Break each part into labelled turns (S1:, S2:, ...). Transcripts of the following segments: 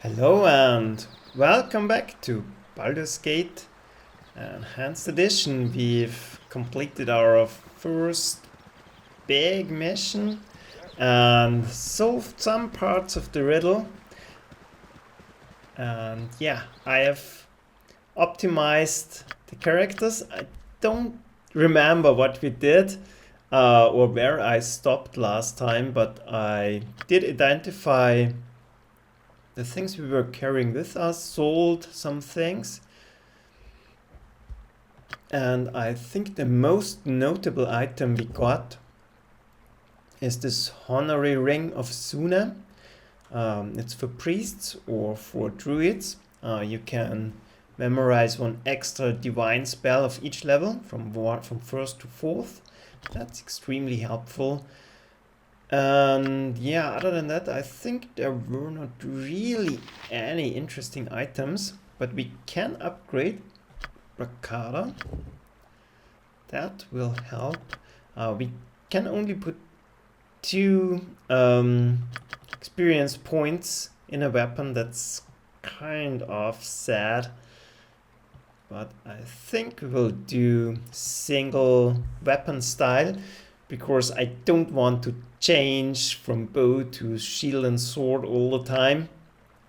S1: Hello and welcome back to Baldur's Gate Enhanced Edition. We've completed our first big mission and solved some parts of the riddle. And yeah, I have optimized the characters. I don't remember what we did or where I stopped last time, but I did identify the things we were carrying with us, sold some things. And I think the most notable item we got is this honorary ring of Suna. It's for priests or for druids. You can memorize one extra divine spell of each level from first to fourth. That's extremely helpful. And yeah, other than that, I think there were not really any interesting items, but we can upgrade Rakata. That will help. We can only put 2 experience points in a weapon. That's kind of sad, but I think we will do single weapon style, because I don't want to change from bow to shield and sword all the time.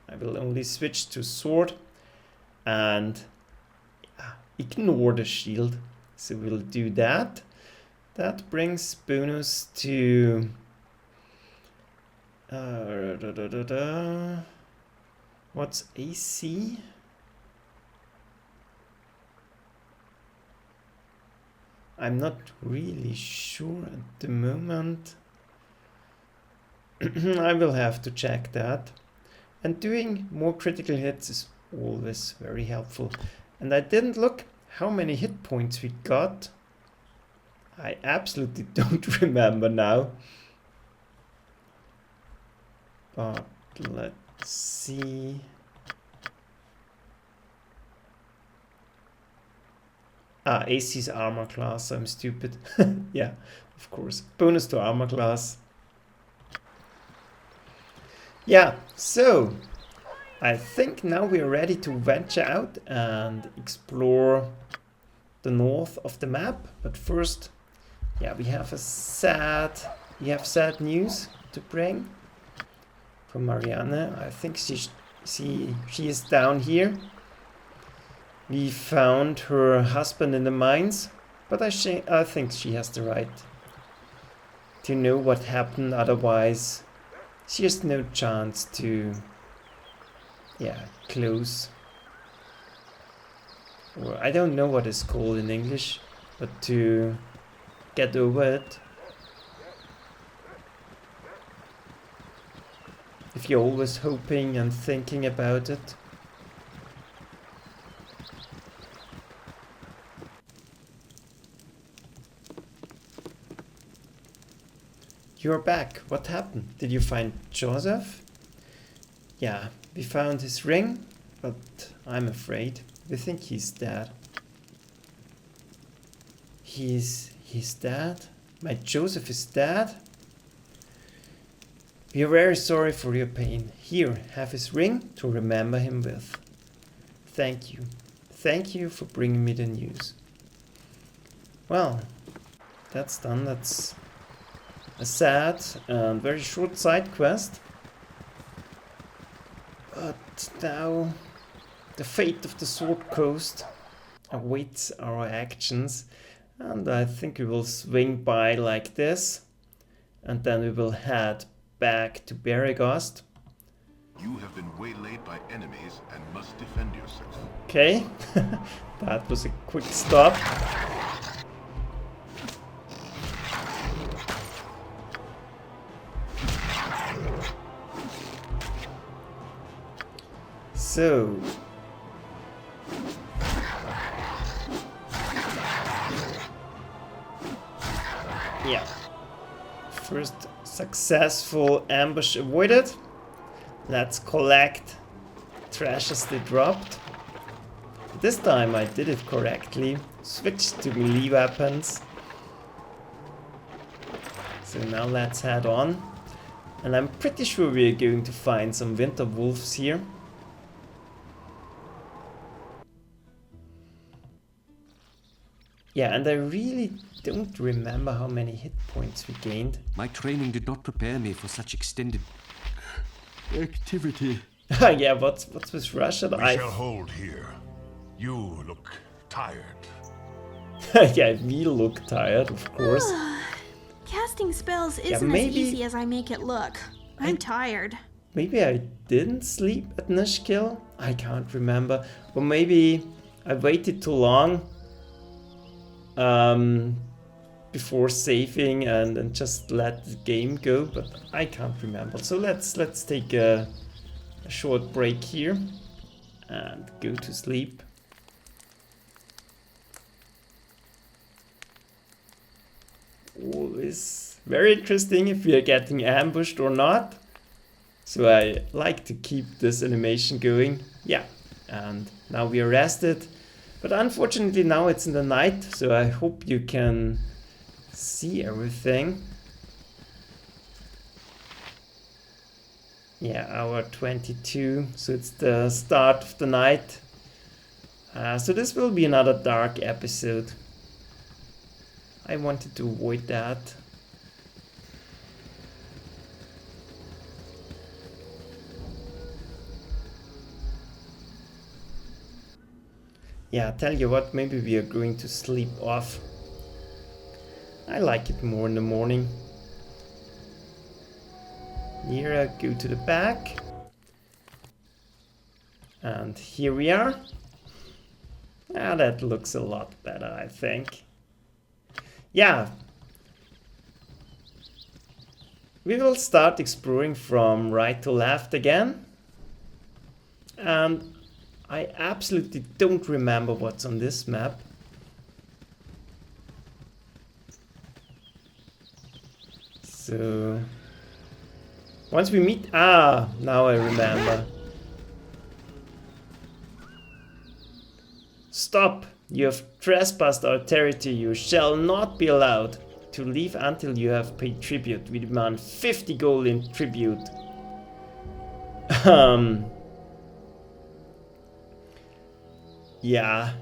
S1: I will only switch to sword and ignore the shield. So we'll do that. That brings bonus to what's AC? I'm not really sure at the moment. I will have to check that. And doing more critical hits is always very helpful. And I didn't look how many hit points we got. I absolutely don't remember now. But let's see. AC's armor class, I'm stupid. Yeah, of course. Bonus to armor class. Yeah, so I think now we're ready to venture out and explore the north of the map. But first, yeah, we have sad news to bring from Marianne. I think she is down here. We found her husband in the mines, but I think she has the right to know what happened. Otherwise, she has no chance to, close. Or I don't know what it's called in English, but to get over it. If you're always hoping and thinking about it. You're back. What happened? Did you find Joseph? Yeah, we found his ring, but I'm afraid we think he's dead. He's dead? My Joseph is dead? We are very sorry for your pain. Here, have his ring to remember him with. Thank you. Thank you for bringing me the news. Well, that's done. That's a sad and very short side quest. But now the fate of the Sword Coast awaits our actions, and I think we will swing by like this, and then we will head back to Beregast.
S2: You have been waylaid by enemies and must defend yourself.
S1: Okay, that was a quick stop. So, yeah, first successful ambush avoided. Let's collect trashes they dropped. This time I did it correctly. Switched to melee weapons. So now let's head on. And I'm pretty sure we're going to find some winter wolves here. Yeah, and I really don't remember how many hit points we gained.
S3: My training did not prepare me for such extended activity.
S1: Yeah, what's with Russia?
S2: We shall hold here. You look tired.
S1: Yeah, we look tired, of course.
S4: Casting spells isn't as easy as I make it look. I'm tired.
S1: Maybe I didn't sleep at Nishkill? I can't remember. Or maybe I waited too long before saving and just let the game go, but I can't remember. So let's take a short break here and go to sleep. Always very interesting if we are getting ambushed or not. So I like to keep this animation going. Yeah, and now we are rested. But unfortunately now it's in the night, so I hope you can see everything. Yeah, hour 22, so it's the start of the night. So this will be another dark episode. I wanted to avoid that. Yeah, tell you what, maybe we are going to sleep off. I like it more in the morning. Here, go to the back. And here we are. Ah, that looks a lot better, I think. Yeah. We will start exploring from right to left again. And I absolutely don't remember what's on this map. So once we meet, now I remember. Stop! You have trespassed our territory. You shall not be allowed to leave until you have paid tribute. We demand 50 gold in tribute. Yeah.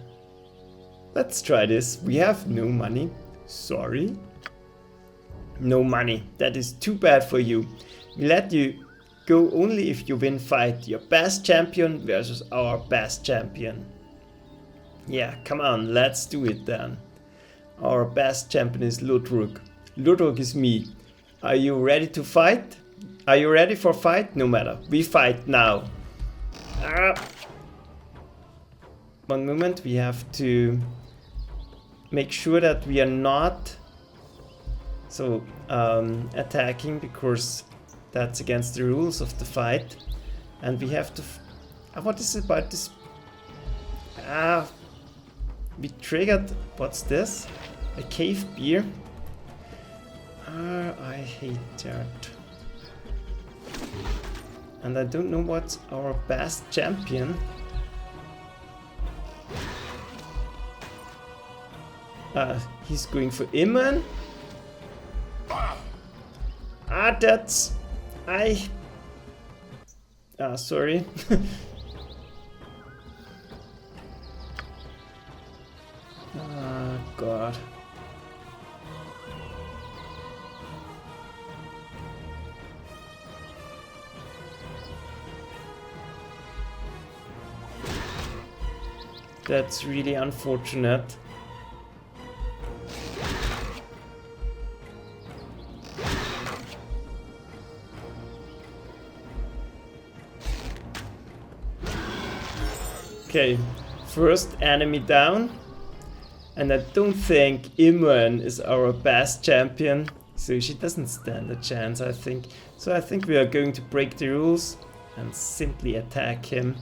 S1: Let's try this. We have no money. Sorry. No money. That is too bad for you. We let you go only if you win fight. Your best champion versus our best champion. Yeah, come on, let's do it then. Our best champion is Ludwig. Ludwig is me. Are you ready to fight? Are you ready for fight? No matter. We fight now. One moment, we have to make sure that we are not attacking, because that's against the rules of the fight. And we have to... what is it about this? We triggered... what's this? A cave beer? I hate that. And I don't know what's our best champion. He's going for Imran. That's... sorry. God. That's really unfortunate. Okay, first enemy down. And I don't think Imran is our best champion, so she doesn't stand a chance, I think. So I think we are going to break the rules and simply attack him.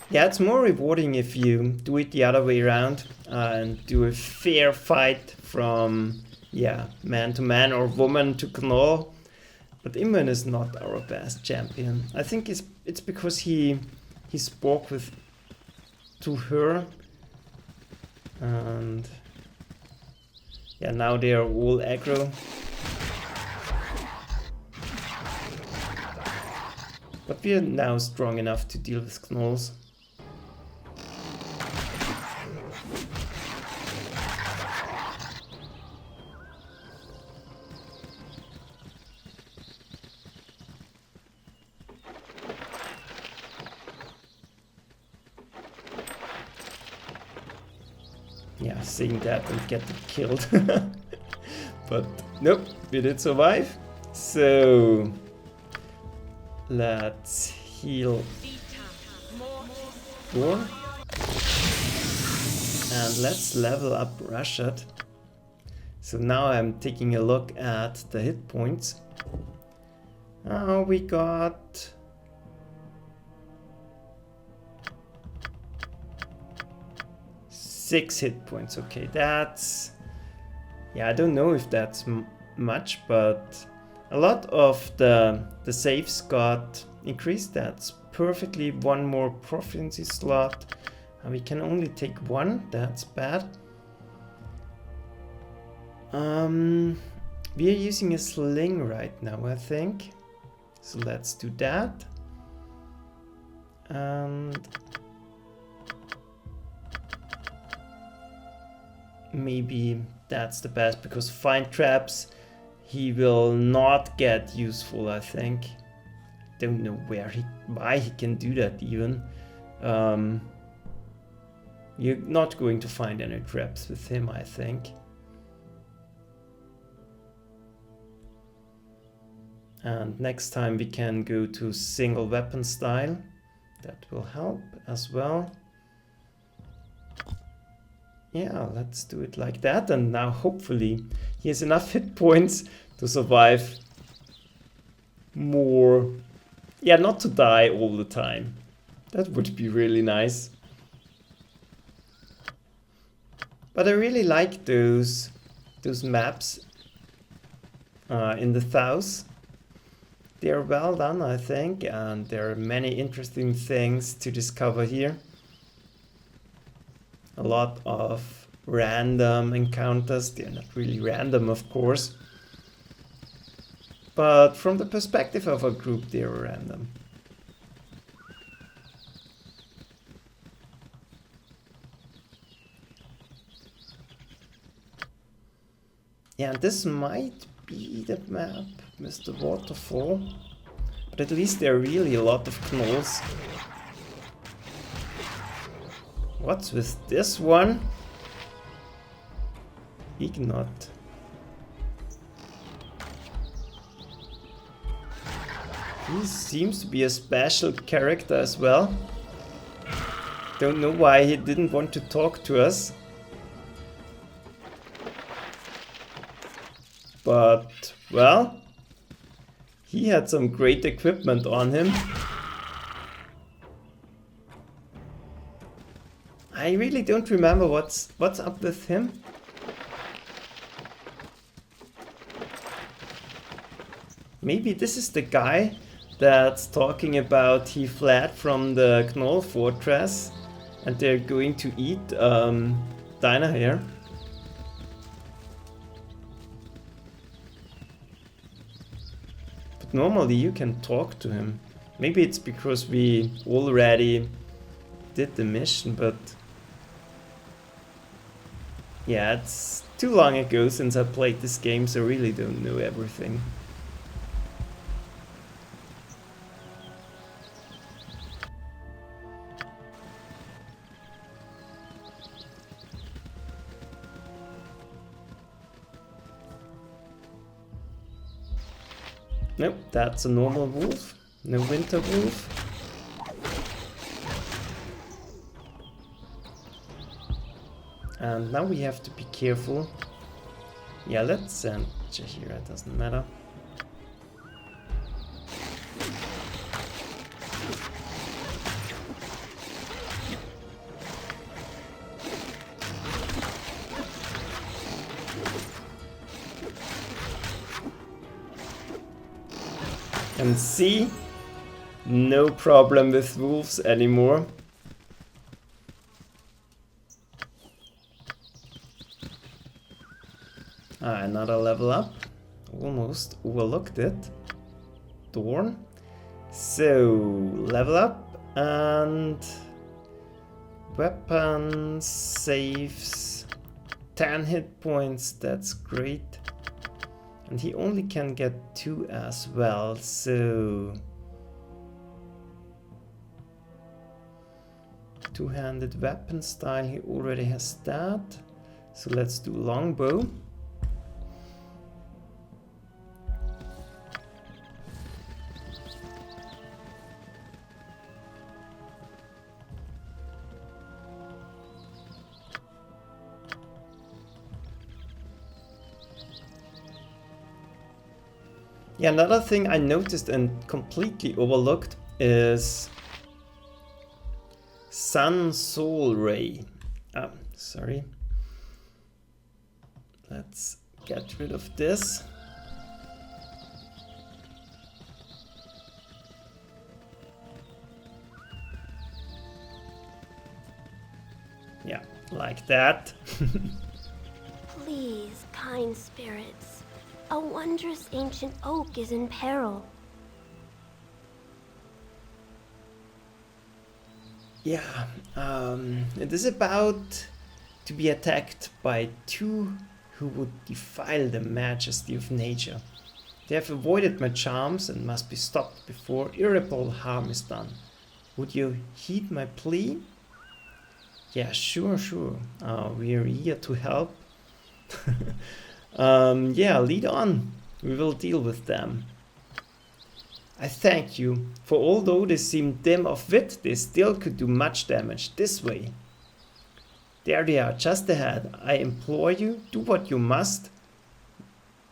S1: Yeah, it's more rewarding if you do it the other way around and do a fair fight from, man to man or woman to gnoll. But Imran is not our best champion. I think it's because he spoke to her, and Yeah, now they are all aggro. But we are now strong enough to deal with Knolls. Yeah, seeing that and get killed. But nope, we did survive. So let's heal Thor. And let's level up Rashad. So now I'm taking a look at the hit points. We got 6 hit points. Okay, that's... yeah, I don't know if that's much, but a lot of the saves got increased. That's perfectly one more proficiency slot. And we can only take one. That's bad. We are using a sling right now, I think. So let's do that. And maybe that's the best, because find traps he will not get useful, I think. Don't know why he can do that even. You're not going to find any traps with him, I think. And next time we can go to single weapon style. That will help as well. Yeah, let's do it like that. And now hopefully he has enough hit points to survive more. Yeah, not to die all the time. That would be really nice. But I really like those maps in the South. They're well done, I think, and there are many interesting things to discover here. A lot of random encounters. They're not really random, of course, but from the perspective of a group, they're random. Yeah, this might be the map with the waterfall, but at least there are really a lot of knolls. What's with this one? Ignot. He seems to be a special character as well. Don't know why he didn't want to talk to us. But, well, he had some great equipment on him. I really don't remember what's up with him. Maybe this is the guy that's talking about he fled from the Knoll fortress and they're going to eat Dinah here. But normally you can talk to him. Maybe it's because we already did the mission, but yeah, it's too long ago since I played this game, so I really don't know everything. Nope, that's a normal wolf, no winter wolf. And now we have to be careful. Yeah, let's send Jahira, it doesn't matter. And see, no problem with wolves anymore. Another level up. Almost overlooked it. Dorn. So, level up and weapon saves 10 hit points, that's great. And he only can get 2 as well, so two-handed weapon style, he already has that. So let's do longbow. Yeah, another thing I noticed and completely overlooked is Sun Soul Ray. Sorry. Let's get rid of this. Yeah, like that.
S5: Please, kind spirits. A wondrous ancient oak is in peril.
S1: Yeah, it is about to be attacked by 2 who would defile the majesty of nature. They have avoided my charms and must be stopped before irreparable harm is done. Would you heed my plea? Yeah, sure. We are eager to help. Yeah, lead on. We will deal with them. I thank you, for although they seem dim of wit, they still could do much damage this way. There they are, just ahead. I implore you, do what you must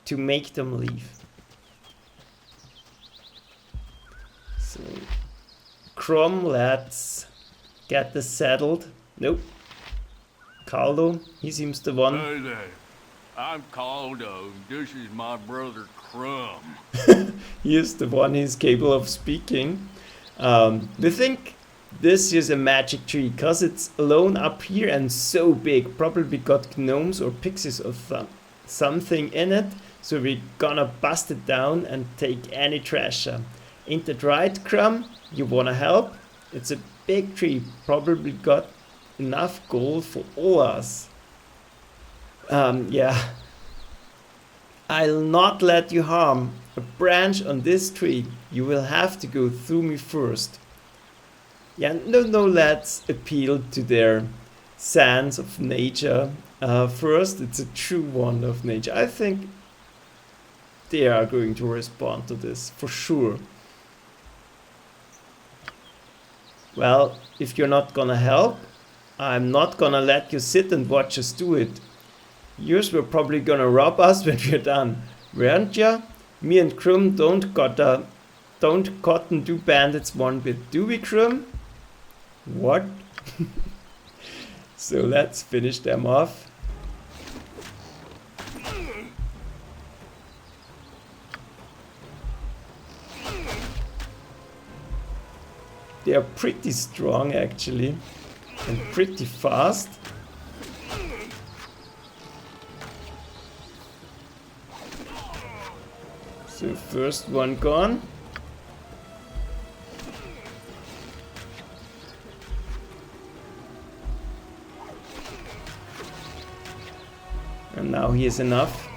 S1: to make them leave. So, Crom, let's get this settled. Nope. Caldo, he seems the one.
S6: Hey there. I'm Caldo. This is my brother Crumb.
S1: He is the one who's capable of speaking. We think this is a magic tree because it's alone up here and so big. Probably got gnomes or pixies or something in it. So we're gonna bust it down and take any treasure. Ain't that right, Crumb? You wanna help? It's a big tree. Probably got enough gold for all us. Yeah. I'll not let you harm a branch on this tree. You will have to go through me first. Yeah, no, let's appeal to their sense of nature. First, it's a true wonder of nature. I think they are going to respond to this, for sure. Well, if you're not gonna help, I'm not gonna let you sit and watch us do it. Yours were probably gonna rob us when we're done, weren't ya? Me and Krum don't cotton do bandits one bit, do we, Krum? What? So let's finish them off. They are pretty strong actually, and pretty fast. So first one gone. And now he is enough.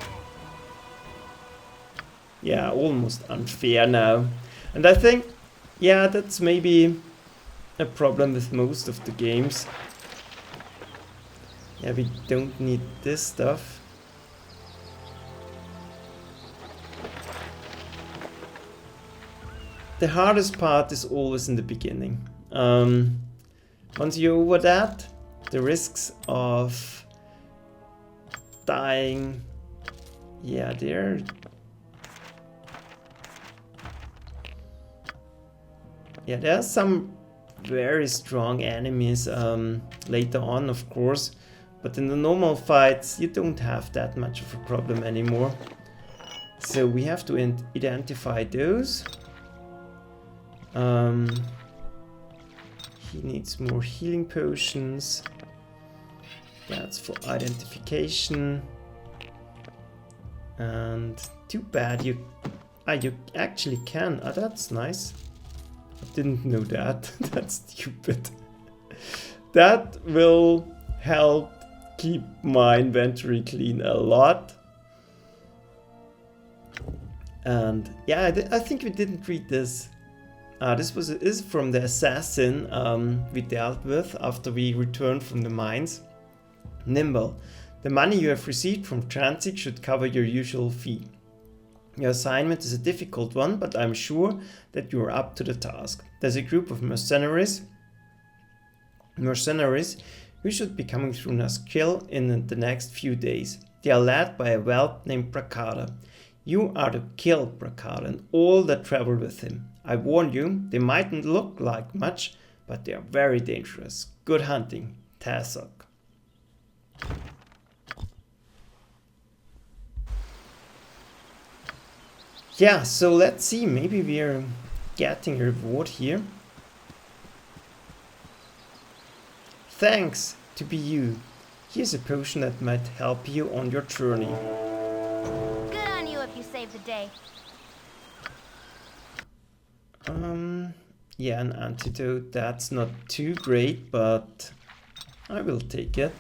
S1: Yeah, almost unfair now. And I think, yeah, that's maybe a problem with most of the games. Yeah, we don't need this stuff. The hardest part is always in the beginning. Once you're over that, the risks of dying, yeah, there are some very strong enemies later on, of course, but in the normal fights you don't have that much of a problem anymore. So we have to identify those. He needs more healing potions. That's for identification. And too bad you actually can. Oh, that's nice. I didn't know that. That's stupid. That will help keep my inventory clean a lot. And yeah, I think we didn't read this. This is from the assassin we dealt with after we returned from the mines. Nimble. The money you have received from transit should cover your usual fee. Your assignment is a difficult one, but I'm sure that you are up to the task. There's a group of mercenaries who should be coming through Naskill in the next few days. They are led by a whelp named Brakada. You are to kill Brakada and all that travel with him. I warn you, they mightn't look like much, but they are very dangerous. Good hunting, Tazok. Yeah, so let's see, maybe we're getting a reward here. Thanks to be you. Here's a potion that might help you on your journey.
S5: Good on you if you save the day.
S1: Yeah, an antidote, that's not too great, but I will take it.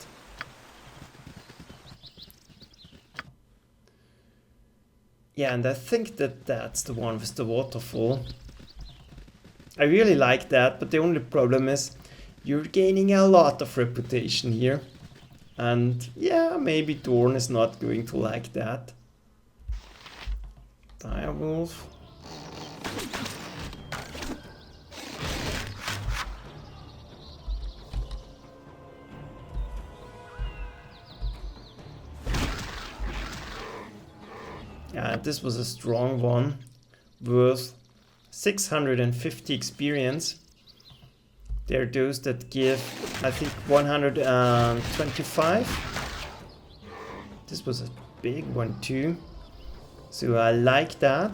S1: Yeah, and I think that's the one with the waterfall. I really like that, but the only problem is you're gaining a lot of reputation here. And yeah, maybe Dorn is not going to like that. Direwolf. Yeah, this was a strong one, worth 650 experience. There are those that give, I think, 125. This was a big one too, so I like that.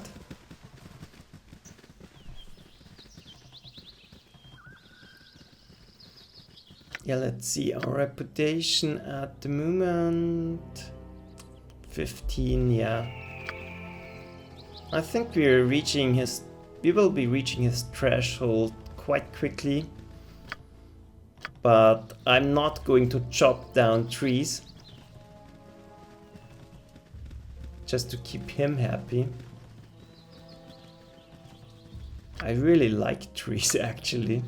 S1: Yeah, let's see, our reputation at the moment, 15, yeah. I think we will be reaching his threshold quite quickly. But I'm not going to chop down trees. Just to keep him happy. I really like trees actually.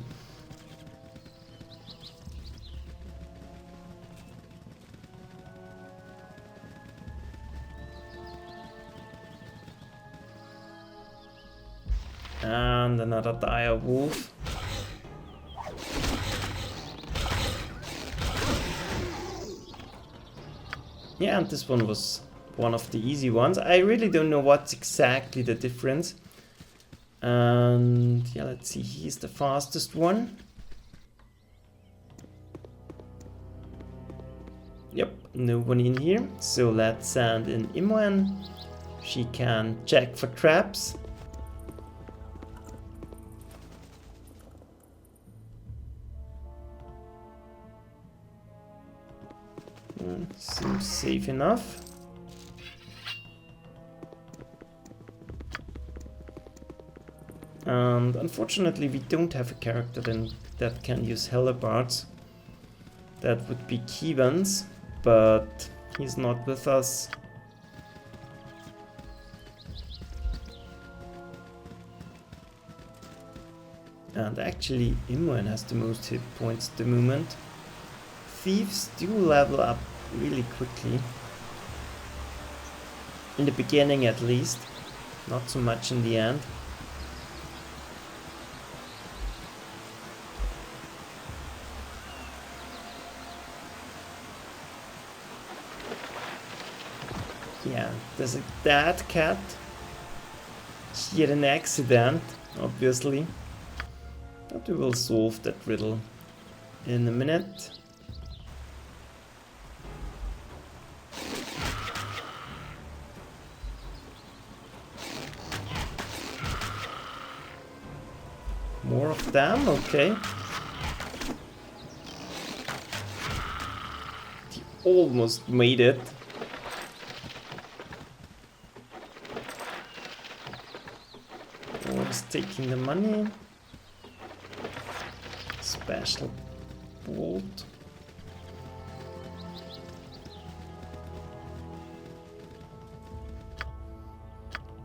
S1: And another dire wolf. Yeah, and this one was one of the easy ones. I really don't know what's exactly the difference. And yeah, let's see, he's the fastest one. Yep, no one in here. So let's send in Imoen. She can check for traps. Seems safe enough. And unfortunately we don't have a character then that can use hellebards. That would be Kevans, but he's not with us. And actually Imoen has the most hit points at the moment. Thieves do level up really quickly. In the beginning at least. Not so much in the end. Yeah, there's a dead cat. She had an accident, obviously. But we will solve that riddle in a minute. More of them, okay. He almost made it. taking the money. Special bolt.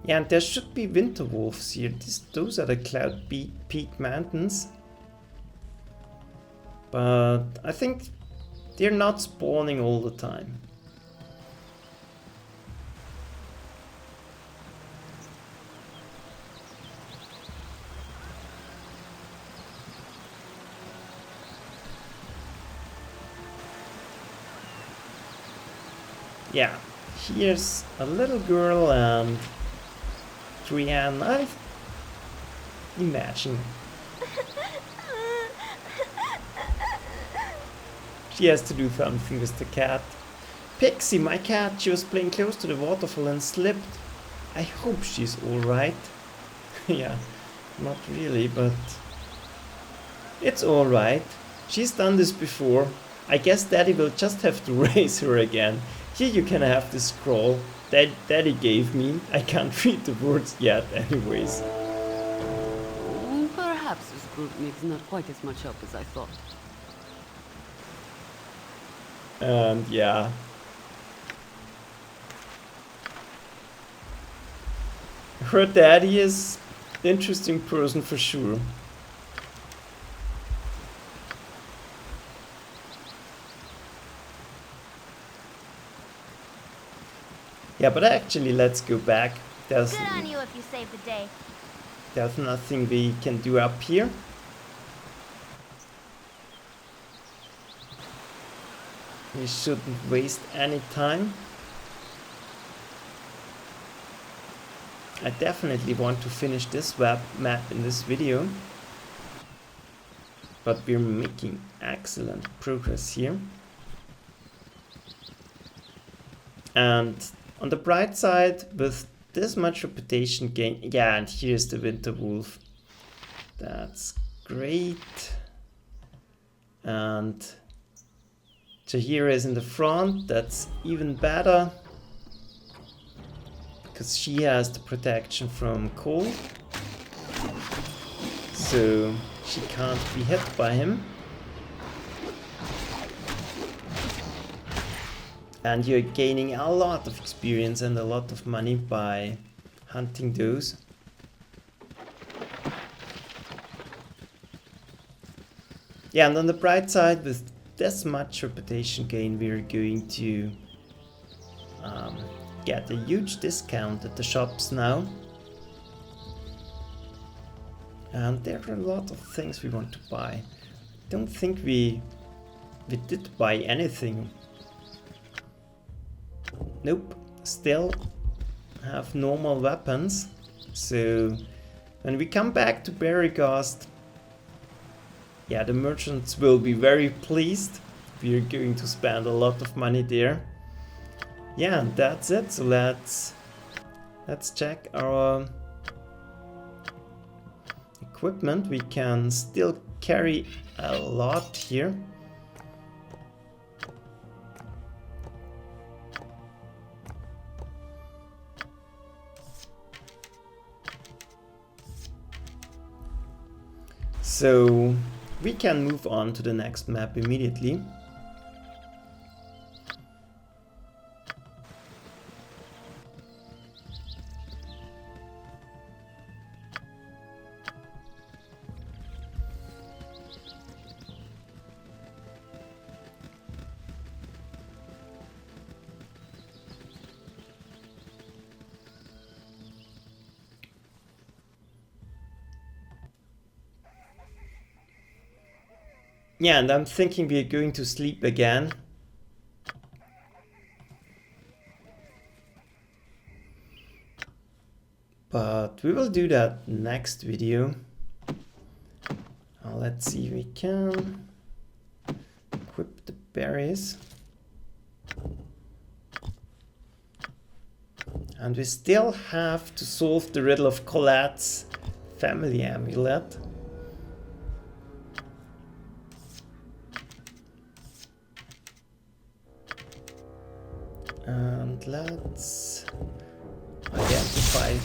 S1: Yeah, and there should be winter wolves here. Those are the Cloudpeak mountains. But I think they're not spawning all the time. Yeah, here's a little girl and Marianne, I imagine. She has to do something with the cat. Pixie, my cat, she was playing close to the waterfall and slipped. I hope she's alright. Yeah, not really, but it's alright. She's done this before. I guess Daddy will just have to raise her again. Here you can have this scroll that Daddy gave me. I can't read the words yet anyways.
S7: Perhaps this group needs not quite as much help as I thought.
S1: And yeah. Her daddy is an interesting person for sure. Yeah, but actually, let's go back.
S5: Good on you if you saved the day.
S1: There's nothing we can do up here. We shouldn't waste any time. I definitely want to finish this map in this video. But we're making excellent progress here. And on the bright side, with this much reputation gain, yeah, and here's the winter wolf. That's great. And Jahira is in the front, that's even better. Because she has the protection from cold. So she can't be hit by him. And you're gaining a lot of experience and a lot of money by hunting those. Yeah, and on the bright side, with this much reputation gain, we're going to get a huge discount at the shops now. And there are a lot of things we want to buy. Don't think we did buy anything. Nope, still have normal weapons. So when we come back to Berrygast, yeah, the merchants will be very pleased. We are going to spend a lot of money there. Yeah, and that's it. So let's check our equipment. We can still carry a lot here. So we can move on to the next map immediately. Yeah, and I'm thinking we're going to sleep again. But we will do that next video. Let's see if we can equip the berries. And we still have to solve the riddle of Colette's family amulet. And let's identify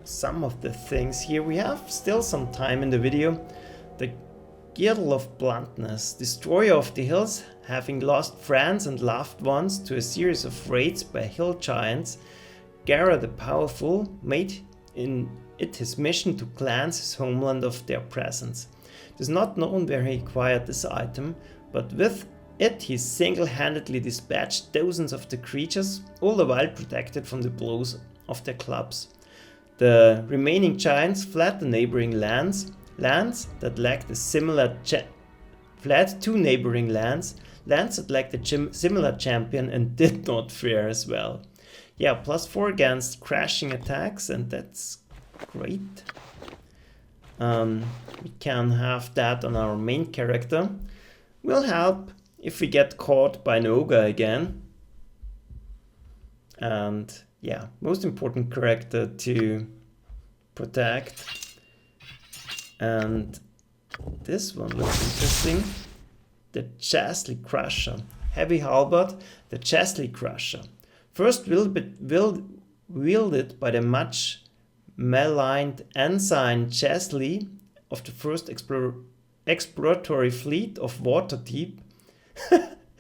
S1: some of the things here. We have still some time in the video. The Girdle of Bluntness, destroyer of the hills, having lost friends and loved ones to a series of raids by hill giants, Gara the Powerful made it his mission to cleanse his homeland of their presence. It is not known where he acquired this item, but with it he single-handedly dispatched dozens of the creatures, all the while protected from the blows of their clubs. The remaining giants fled the neighboring lands that lacked a similar fled to neighboring lands that lacked a similar champion and did not fare as well. Yeah, +4 against crashing attacks, and that's great. We can have that on our main character. Will help if we get caught by an ogre again. And yeah, most important character to protect. And this one looks interesting. The Chastely Crusher. Heavy halberd, the Chastely Crusher. First wielded by the much maligned ensign Chastely of the first exploratory fleet of Waterdeep.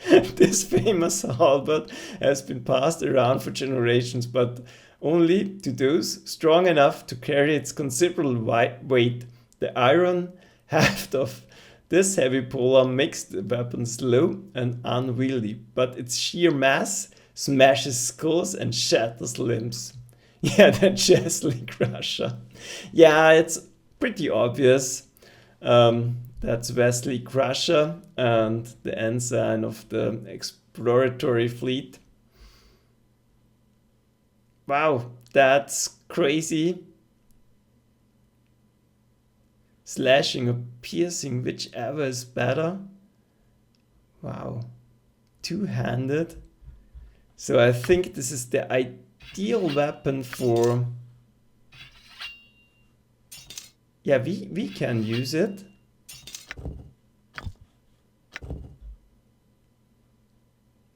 S1: This famous halberd has been passed around for generations, but only to those strong enough to carry its considerable weight. The iron haft of this heavy polearm makes the weapon slow and unwieldy, but its sheer mass smashes skulls and shatters limbs. Yeah, the Chastely Crusher. Yeah, it's pretty obvious. That's Wesley Crusher and the ensign of the exploratory fleet. Wow, that's crazy. Slashing or piercing, whichever is better. Wow, two-handed. So I think this is the ideal weapon for... Yeah, we can use it.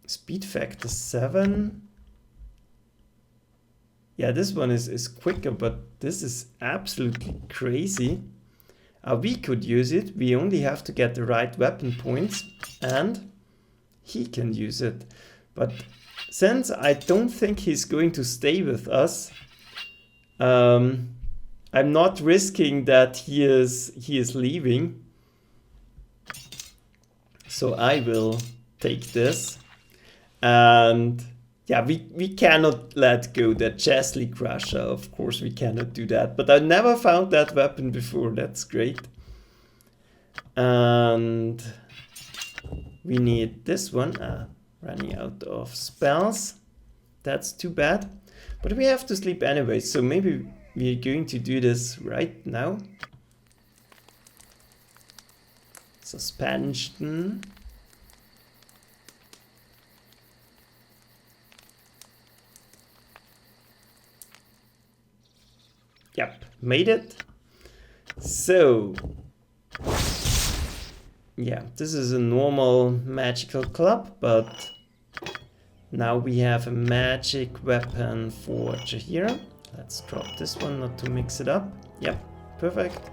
S1: Speed factor 7. Yeah, this one is quicker, but this is absolutely crazy. We could use it. We only have to get the right weapon points, and he can use it. But since I don't think he's going to stay with us, I'm not risking that he is leaving. So I will take this. And yeah, we cannot let go that Chastely Crusher. Of course we cannot do that. But I never found that weapon before. That's great. And we need this one. Running out of spells. That's too bad. But we have to sleep anyway. So maybe we're going to do this right now. Suspension. Yep, made it. So, yeah, this is a normal magical club, but now we have a magic weapon for Jaheira. Let's drop this one, not to mix it up. Yep, perfect.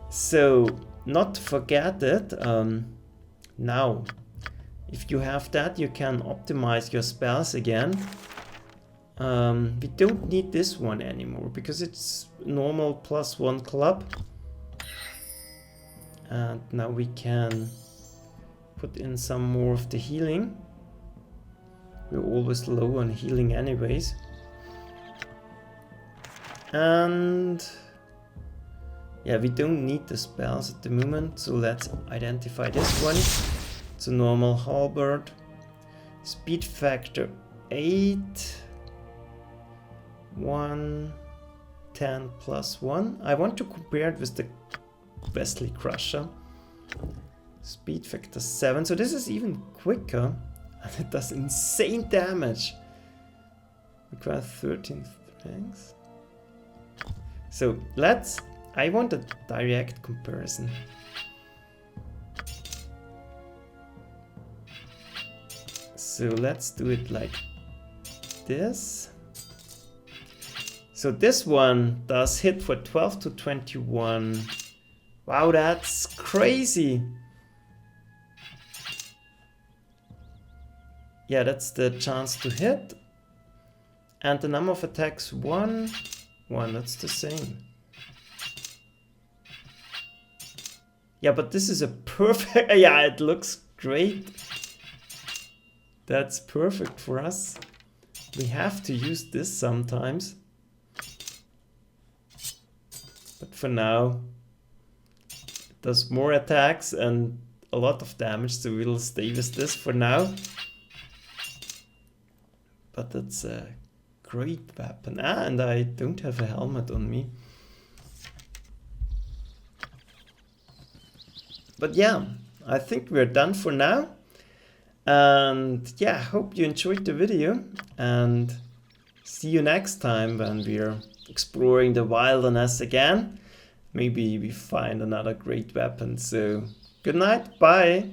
S1: So, not to forget it, now, if you have that, you can optimize your spells again. We don't need this one anymore because it's normal +1 club. And now we can put in some more of the healing. We're always low on healing anyways. And yeah, we don't need the spells at the moment, so let's identify this one. It's a normal halberd. Speed factor 8. 1, 10 plus 1. I want to compare it with the Wesley Crusher. Speed factor 7. So this is even quicker. And it does insane damage. Requires 13 strength. So I want a direct comparison. So let's do it like this. So this one does hit for 12 to 21. Wow, that's crazy. Yeah, that's the chance to hit. And the number of attacks, 1, that's the same. Yeah, but this is a perfect, yeah, it looks great. That's perfect for us. We have to use this sometimes. But for now, it does more attacks and a lot of damage, so we'll stay with this for now. But that's a great weapon. Ah, and I don't have a helmet on me. But yeah, I think we're done for now. And yeah, hope you enjoyed the video. And see you next time when we're exploring the wilderness again. Maybe we find another great weapon. So good night, bye.